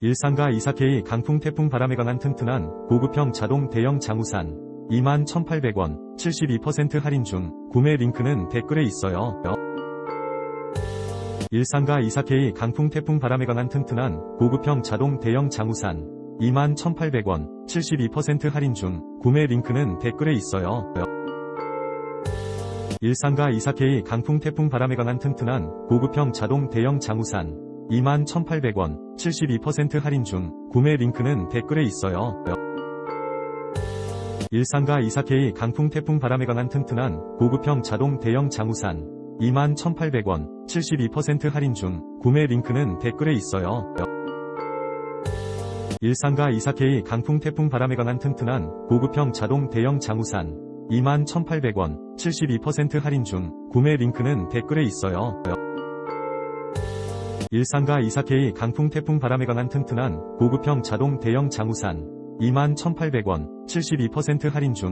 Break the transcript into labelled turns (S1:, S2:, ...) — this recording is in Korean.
S1: 일상가 24K 강풍 태풍 바람에 강한 튼튼한 고급형 자동 대형 장우산 21,800원 72% 할인 중 구매 링크는 댓글에 있어요. 일상가 24K 강풍 태풍 바람에 강한 튼튼한 고급형 자동 대형 장우산 21,800원 72% 할인 중 구매 링크는 댓글에 있어요. 일상가 24K 강풍 태풍 바람에 강한 튼튼한 고급형 자동 대형 장우산 21,800원 72% 할인 중 구매 링크는 댓글에 있어요. 일상가 24K 강풍 태풍 바람에 강한 튼튼한 고급형 자동 대형 장우산 21,800원 72% 할인 중 구매 링크는 댓글에 있어요. 일상가 24K 강풍 태풍 바람에 강한 튼튼한 고급형 자동 대형 장우산 21,800원 72% 할인 중 구매 링크는 댓글에 있어요. 일상가 24K 강풍 태풍 바람에 강한 튼튼한 고급형 자동 대형 장우산 21,800원 72% 할인 중